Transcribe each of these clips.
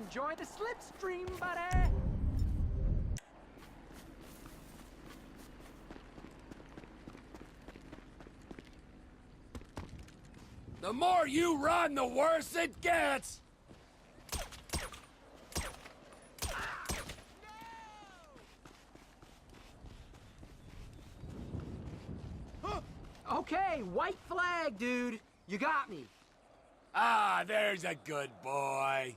Enjoy the slipstream, buddy! The more you run, the worse it gets! Okay, white flag, dude. You got me. Ah, there's a good boy.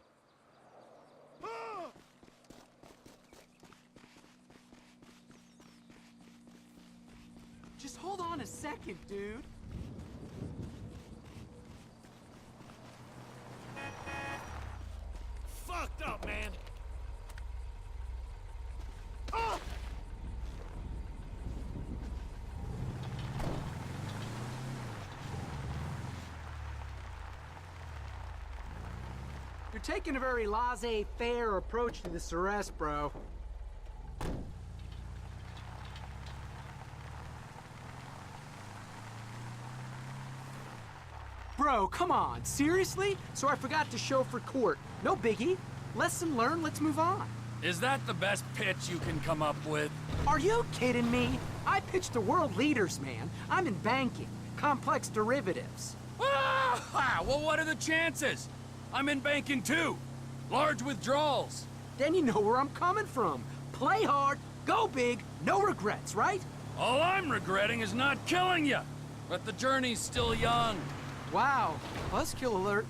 Just hold on a second, dude. Fucked up, man. You're taking a very laissez-faire approach to this arrest, bro. Bro, come on. Seriously? So I forgot to show for court. No biggie. Lesson learned, let's move on. Is that the best pitch you can come up with? Are you kidding me? I pitch to world leaders, man. I'm in banking. Complex derivatives. Ah! Well, what are the chances? I'm in banking too. Large withdrawals. Then you know where I'm coming from. Play hard, go big, no regrets, right? All I'm regretting is not killing you. But the journey's still young. Wow, buzzkill alert.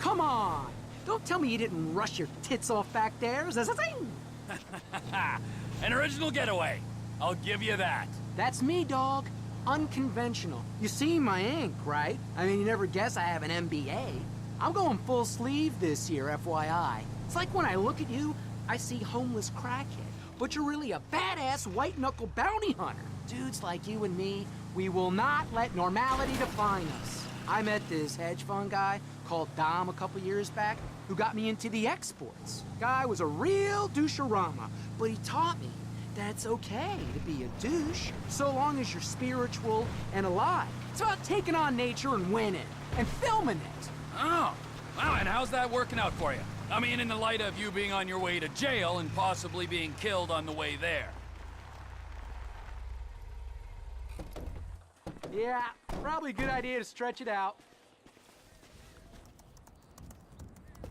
Come on! Don't tell me you didn't rush your tits off back there. Zing! An original getaway. I'll give you that. That's me, dog. Unconventional. You see my ink, right? I mean, you never guess I have an MBA. I'm going full sleeve this year, FYI. It's like when I look at you, I see homeless crackhead, but you're really a badass white-knuckle bounty hunter. Dudes like you and me, we will not let normality define us. I met this hedge fund guy called Dom a couple years back who got me into the exports. Guy was a real doucherama, but he taught me that it's okay to be a douche so long as you're spiritual and alive. It's about taking on nature and winning and filming it. Oh, wow, and how's that working out for you? I mean, in the light of you being on your way to jail and possibly being killed on the way there. Yeah, probably a good idea to stretch it out.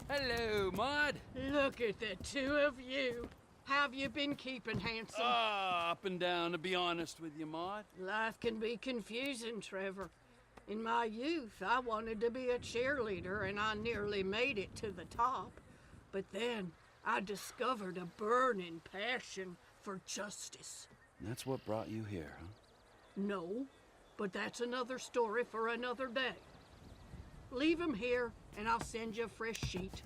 Hello, Maud. Look at the two of you. Have you been keeping handsome? Up and down, to be honest with you, Maud. Life can be confusing, Trevor. In my youth, I wanted to be a cheerleader, and I nearly made it to the top. But then, I discovered a burning passion for justice. And that's what brought you here, huh? No, but that's another story for another day. Leave him here, and I'll send you a fresh sheet.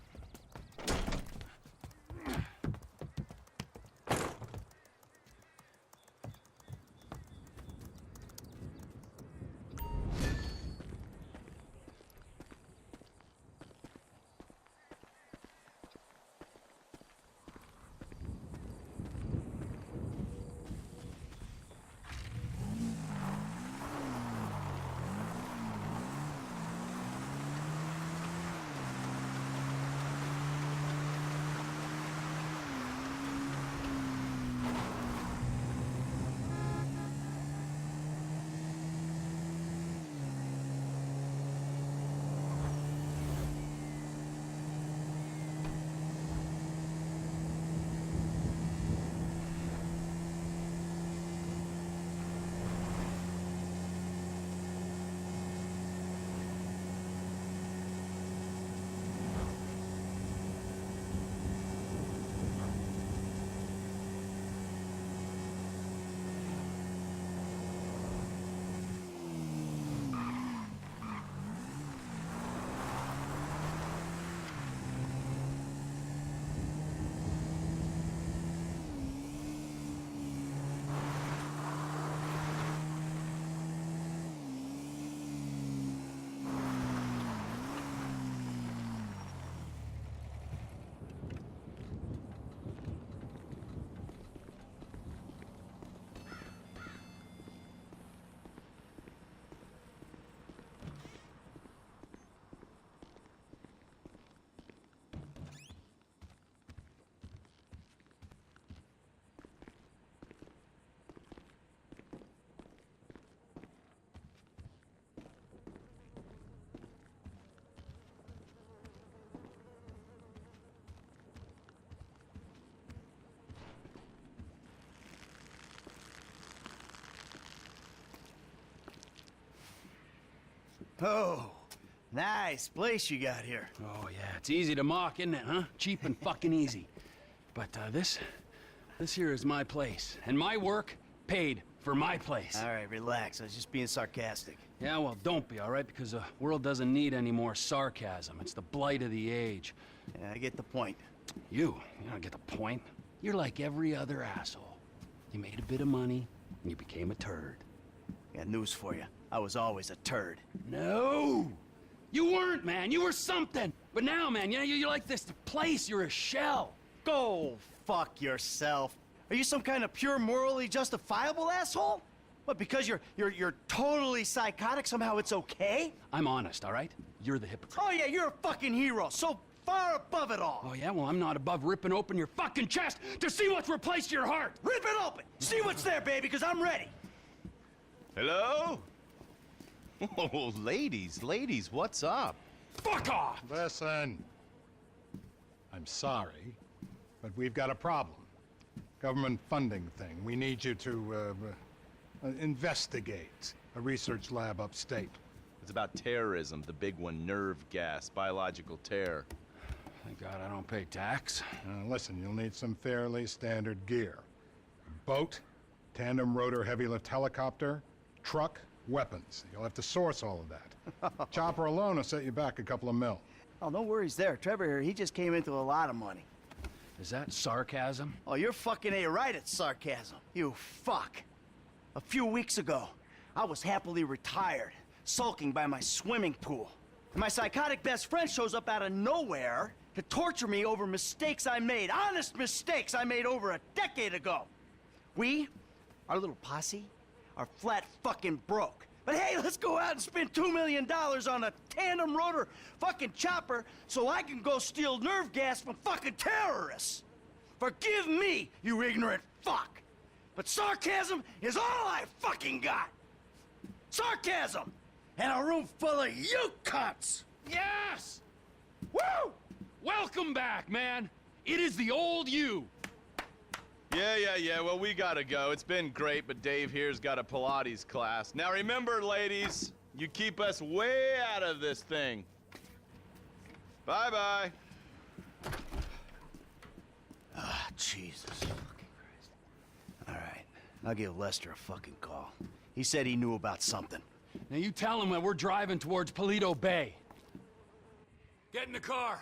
Oh, nice place you got here. Oh, yeah, it's easy to mock, isn't it, huh? Cheap and fucking easy. But, this here is my place. And my work paid for my place. All right, relax. I was just being sarcastic. Yeah, well, don't be, all right? Because the world doesn't need any more sarcasm. It's the blight of the age. Yeah, I get the point. You don't get the point. You're like every other asshole. You made a bit of money, and you became a turd. Got news for you. I was always a turd. No! You weren't, man. You were something. But now, man, you're like this place. You're a shell. Go fuck yourself. Are you some kind of pure morally justifiable asshole? What, because you're totally psychotic, somehow it's okay? I'm honest, all right? You're the hypocrite. Oh yeah, you're a fucking hero, so far above it all. Oh, yeah? Well, I'm not above ripping open your fucking chest to see what's replaced your heart. Rip it open! See what's there, baby, because I'm ready. Hello? Oh, ladies, what's up? Fuck off! Listen. I'm sorry, but we've got a problem. Government funding thing. We need you to, investigate a research lab upstate. It's about terrorism, the big one, nerve gas, biological terror. Thank God I don't pay tax. Listen, you'll need some fairly standard gear. Boat, tandem rotor heavy lift helicopter, truck, weapons. You'll have to source all of that. Chopper alone will set you back a couple of mil. Oh, no worries there. Trevor here, he just came into a lot of money. Is that sarcasm? Oh, you're fucking A-right at sarcasm. You fuck. A few weeks ago, I was happily retired, sulking by my swimming pool. And my psychotic best friend shows up out of nowhere to torture me over mistakes I made, honest mistakes I made over a decade ago. We, our little posse, are flat fucking broke. But hey, let's go out and spend $2 million on a tandem rotor fucking chopper so I can go steal nerve gas from fucking terrorists. Forgive me, you ignorant fuck. But sarcasm is all I fucking got. Sarcasm! And a room full of you cunts! Yes! Woo! Welcome back, man. It is the old you. Yeah, well, we gotta go. It's been great, but Dave here's got a Pilates class. Now remember, ladies, you keep us way out of this thing. Bye-bye. Ah, Jesus fucking Christ. All right, I'll give Lester a fucking call. He said he knew about something. Now you tell him that we're driving towards Paleto Bay. Get in the car.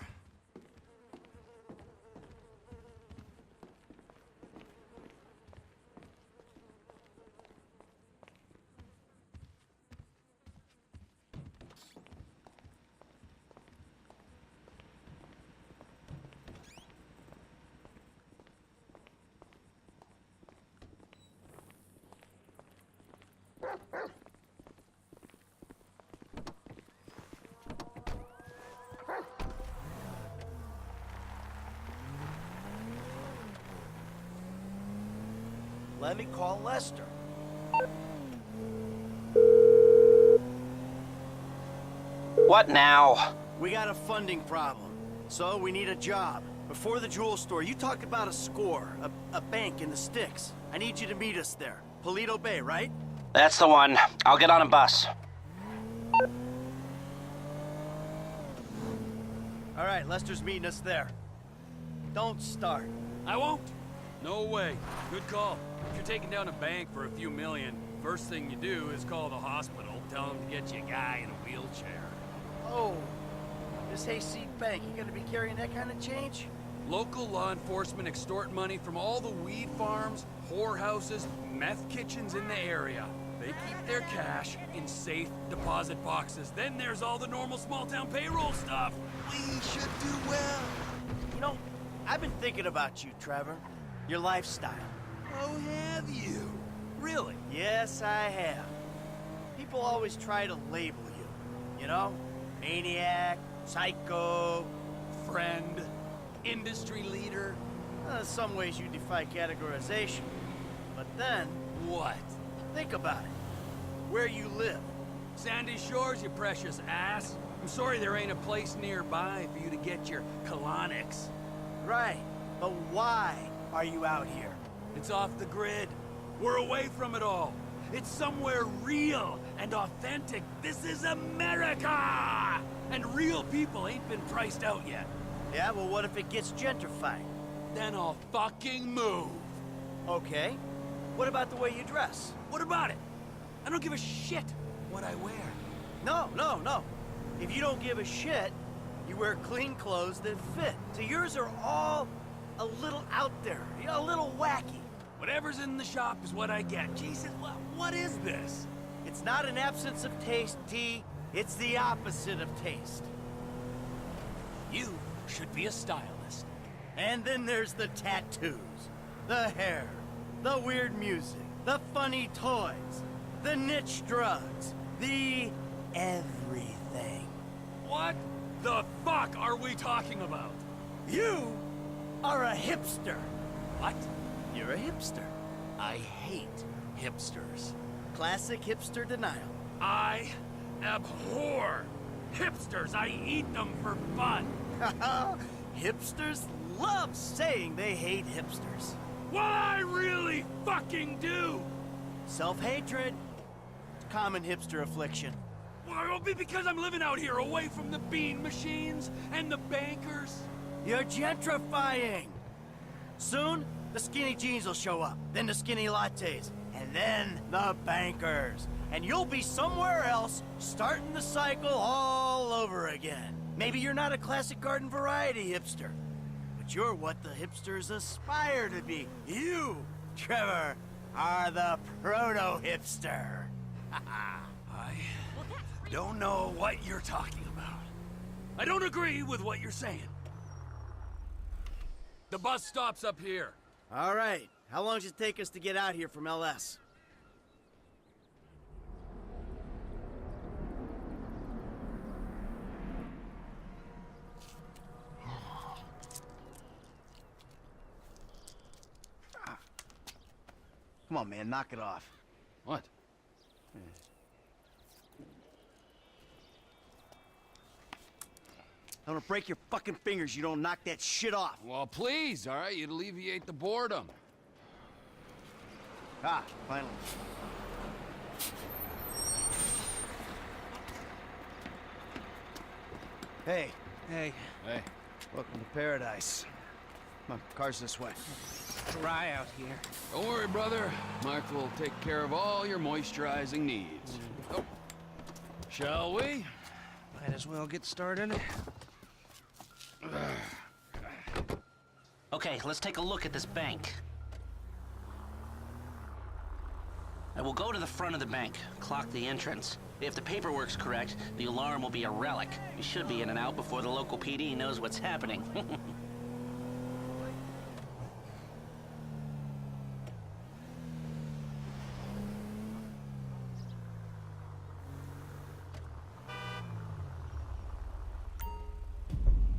Let me call Lester. What now? We got a funding problem, so we need a job. Before the jewel store, you talked about a score, a bank in the sticks. I need you to meet us there. Paleto Bay, right? That's the one. I'll get on a bus. All right, Lester's meeting us there. Don't start. I won't. No way. Good call. If you're taking down a bank for a few million, first thing you do is call the hospital, tell them to get you a guy in a wheelchair. Oh, this hayseed bank, you gonna be carrying that kind of change? Local law enforcement extort money from all the weed farms, whorehouses, meth kitchens in the area. They keep their cash in safe deposit boxes. Then there's all the normal small-town payroll stuff. We should do well. You know, I've been thinking about you, Trevor. Your lifestyle. Oh, have you? Really? Yes, I have. People always try to label you. You know? Maniac, psycho, Friend, industry leader. in some ways you defy categorization. But then, What? think about it. Where you live. Sandy Shores, you precious ass. I'm sorry there ain't a place nearby for you to get your colonics. Right. But why are you out here? It's off the grid. We're away from it all. It's somewhere real and authentic. This is America! And real people ain't been priced out yet. Yeah, well, what if it gets gentrified? Then I'll fucking move. Okay. What about the way you dress? What about it? I don't give a shit what I wear. No. If you don't give a shit, you wear clean clothes that fit. So yours are all a little out there, a little wacky. Whatever's in the shop is what I get. Jesus, what is this? It's not an absence of taste, T. It's the opposite of taste. You should be a stylist. And then there's the tattoos, the hair, the weird music, the funny toys, the niche drugs, the everything. What the fuck are we talking about? You are a hipster. What? You're a hipster. I hate hipsters. Classic hipster denial. I abhor hipsters. I eat them for fun. Hipsters love saying they hate hipsters. What I really fucking do. Self-hatred. Common hipster affliction. Well, it'll be because I'm living out here away from the bean machines and the bankers. You're gentrifying. Soon, the skinny jeans will show up, then the skinny lattes, and then the bankers. And you'll be somewhere else, starting the cycle all over again. Maybe you're not a classic garden variety hipster, but you're what the hipsters aspire to be. You, Trevor, are the proto-hipster. I don't know what you're talking about. I don't agree with what you're saying. The bus stops up here. All right, how long does it take us to get out here from LS? Come on, man, knock it off. What? I'm gonna break your fucking fingers. You don't knock that shit off. Well, please, all right? You'd alleviate the boredom. Ah, finally. Hey. Hey. Welcome to paradise. Come on, car's this way. Dry out here. Don't worry, brother. Mark will take care of all your moisturizing needs. Oh. Shall we? Might as well get started. Okay, let's take a look at this bank. I will go to the front of the bank, clock the entrance. If the paperwork's correct, the alarm will be a relic. You should be in and out before the local PD knows what's happening.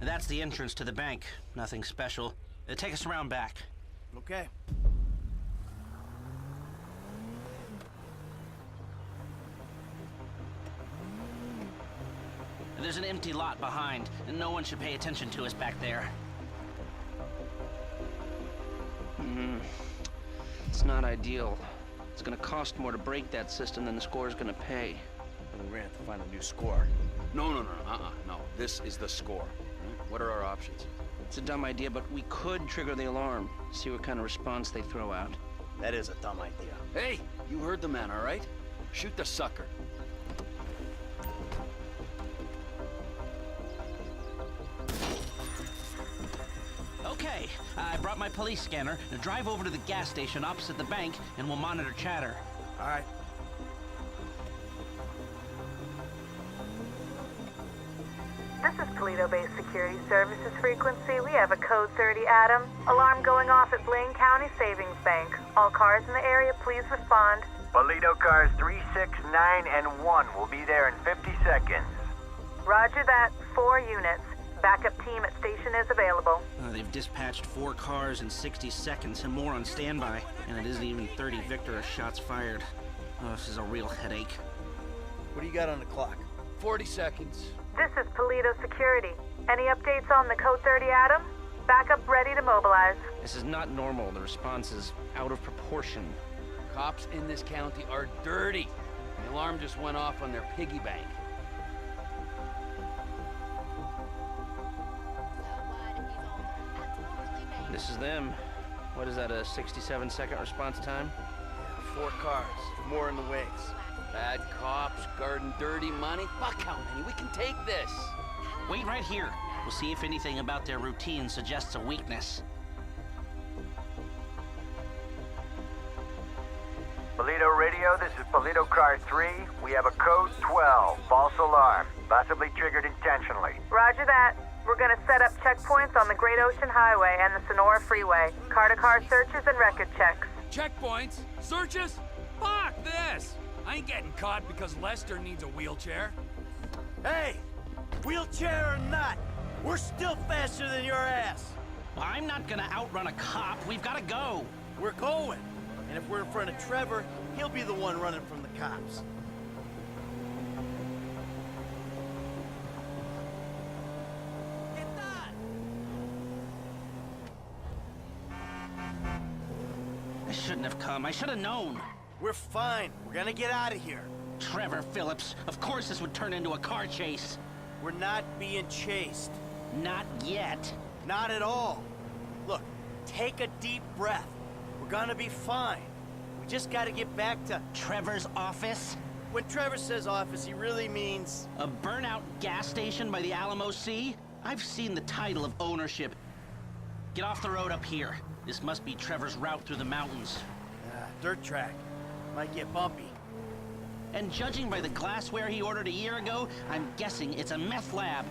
That's the entrance to the bank. Nothing special. Take us around back. Okay. There's an empty lot behind, and no one should pay attention to us back there. It's not ideal. It's gonna cost more to break that system than the score's gonna pay. We're gonna have to find a new score. No. This is the score. What are our options? It's a dumb idea, but we could trigger the alarm. See what kind of response they throw out. That is a dumb idea. Hey, you heard the man, all right? Shoot the sucker. Okay, I brought my police scanner. Now drive over to the gas station opposite the bank, and we'll monitor chatter. All right. This is Paleto-based security services frequency. We have a code 30 Adam. Alarm going off at Blaine County Savings Bank. All cars in the area, please respond. Paleto cars 3, 6, 9, and 1 will be there in 50 seconds. Roger that. 4 units. Backup team at station is available. They've dispatched 4 cars in 60 seconds and more on standby. And it isn't even 30 Victor shots fired. Oh, this is a real headache. What do you got on the clock? 40 seconds. This is Paleto Security. Any updates on the code 30 Adam? Backup ready to mobilize. This is not normal. The response is out of proportion. Cops in this county are dirty. The alarm just went off on their piggy bank. This is them. What is that, a 67-second response time? 4 cars, more in the wings. Bad cops, guarding dirty money. Fuck how many? We can take this. Wait right here. We'll see if anything about their routine suggests a weakness. Paleto Radio, this is Paleto Car 3. We have a code 12, false alarm, possibly triggered intentionally. Roger that. We're gonna set up checkpoints on the Great Ocean Highway and the Sonora Freeway. Car-to-car searches and record checks. Checkpoints? Searches? Fuck this! I ain't getting caught because Lester needs a wheelchair. Hey, wheelchair or not, we're still faster than your ass. Well, I'm not gonna outrun a cop. We've gotta go. We're going. And if we're in front of Trevor, he'll be the one running from the cops. I shouldn't have come. I should have known. We're fine. We're gonna get out of here. Trevor Phillips, of course this would turn into a car chase. We're not being chased. Not yet. Not at all. Look, take a deep breath. We're gonna be fine. We just gotta get back to... Trevor's office? When Trevor says office, he really means... A burnout gas station by the Alamo Sea? I've seen the title of ownership. Get off the road up here. This must be Trevor's route through the mountains. Dirt track. Might get bumpy. And judging by the glassware he ordered a year ago, I'm guessing it's a meth lab.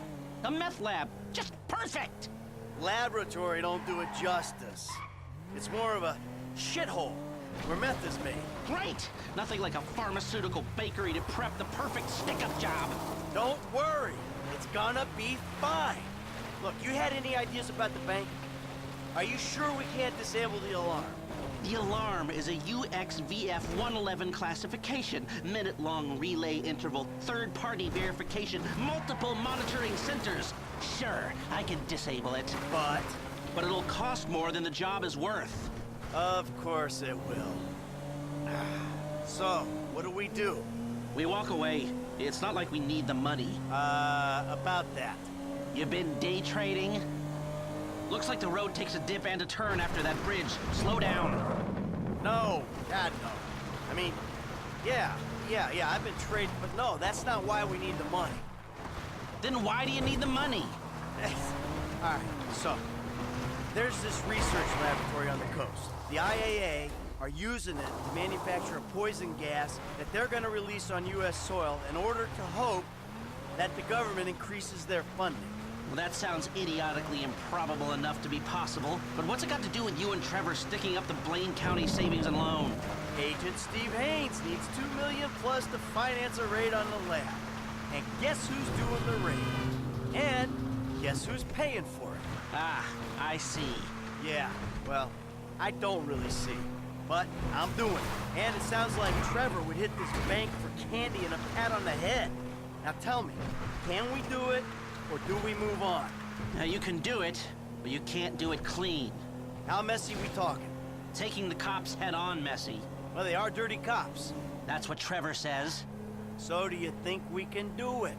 A meth lab. Just perfect! Laboratory don't do it justice. It's more of a shithole where meth is made. Great! Nothing like a pharmaceutical bakery to prep the perfect stick-up job. Don't worry. It's gonna be fine. Look, you had any ideas about the bank? Are you sure we can't disable the alarm? The alarm is a UXVF 111 classification, minute-long relay interval, third-party verification, multiple monitoring centers. Sure, I can disable it. But it'll cost more than the job is worth. Of course it will. So, what do? We walk away. It's not like we need the money. About that. You been day trading? Looks like the road takes a dip and a turn after that bridge. Slow down. No, God, no. I mean, yeah, I've been trading, but no, that's not why we need the money. Then why do you need the money? All right, so, there's this research laboratory on the coast. The IAA are using it to manufacture a poison gas that they're gonna release on U.S. soil in order to hope that the government increases their funding. Well, that sounds idiotically improbable enough to be possible, but what's it got to do with you and Trevor sticking up the Blaine County Savings and Loan? Agent Steve Haynes needs $2 million plus to finance a raid on the lab. And guess who's doing the raid? And guess who's paying for it? Ah, I see. Yeah, well, I don't really see. But I'm doing it. And it sounds like Trevor would hit this bank for candy and a pat on the head. Now tell me, can we do it? Or do we move on? Now, you can do it, but you can't do it clean. How messy we talking? Taking the cops head-on messy. Well, they are dirty cops. That's what Trevor says. So do you think we can do it?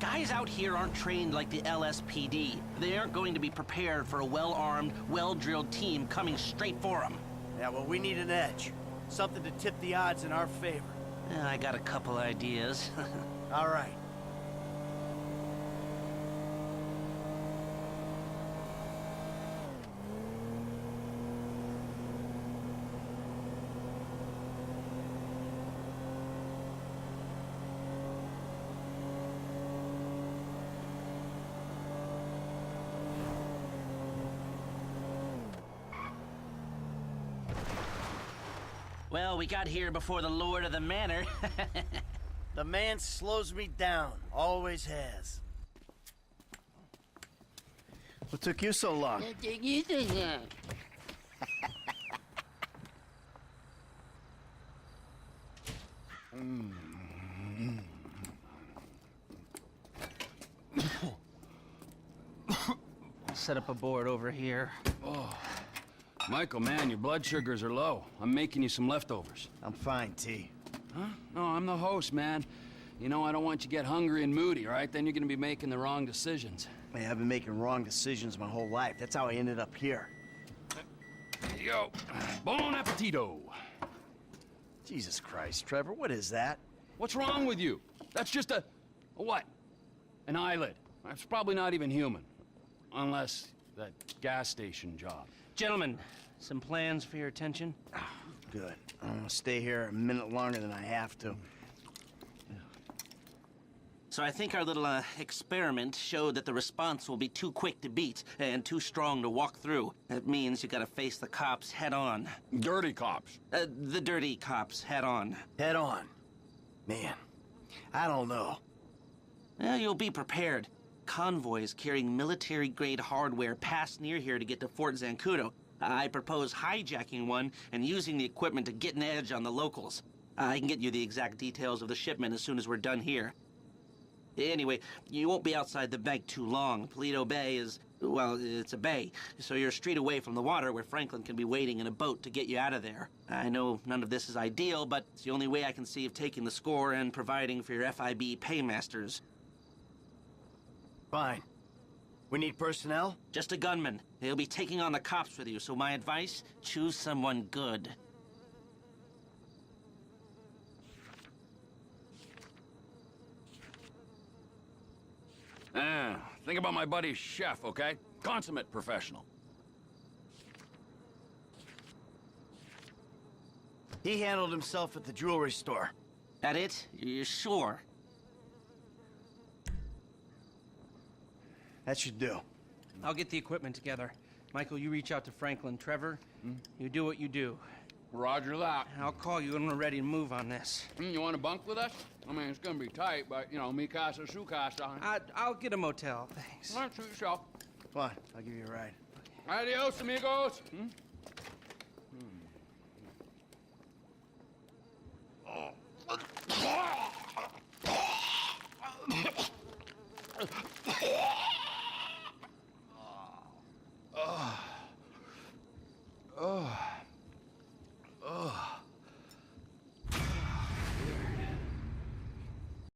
Guys out here aren't trained like the LSPD. They aren't going to be prepared for a well-armed, well-drilled team coming straight for them. Yeah, well, we need an edge. Something to tip the odds in our favor. I got a couple ideas. All right. Well, we got here before the Lord of the Manor. The man slows me down. Always has. What took you so long? Set up a board over here. Michael, man, your blood sugars are low. I'm making you some leftovers. I'm fine, T. Huh? No, I'm the host, man. You know, I don't want you to get hungry and moody, all right? Then you're gonna be making the wrong decisions. Man, I've been making wrong decisions my whole life. That's how I ended up here. There you go. Bon appetito. Jesus Christ, Trevor, what is that? What's wrong with you? That's just a what? An eyelid. That's probably not even human. Unless that gas station job. Gentlemen, some plans for your attention? Good. I'm gonna stay here a minute longer than I have to. So I think our little experiment showed that the response will be too quick to beat and too strong to walk through. That means you gotta face the cops head on. Dirty cops. The dirty cops head on. Head on. Man, I don't know. Well, you'll be prepared. Convoys carrying military-grade hardware pass near here to get to Fort Zancudo. I propose hijacking one and using the equipment to get an edge on the locals. I can get you the exact details of the shipment as soon as we're done here. Anyway, you won't be outside the bank too long. Paleto Bay is, well, it's a bay, so you're a street away from the water where Franklin can be waiting in a boat to get you out of there. I know none of this is ideal, but it's the only way I can see of taking the score and providing for your FIB paymasters. Fine. We need personnel? Just a gunman. He'll be taking on the cops with you, so my advice, choose someone good. Think about my buddy Chef, okay? Consummate professional. He handled himself at the jewelry store. That it? You're sure? That should do. I'll get the equipment together. Michael, you reach out to Franklin. Trevor, you do what you do. Roger that. I'll call you when we're ready to move on this. You want to bunk with us? I mean, it's gonna be tight, but, you know, mi casa, su casa. I'll get a motel, thanks. All right, suit yourself. Come on, I'll give you a ride. Adios, amigos. Oh.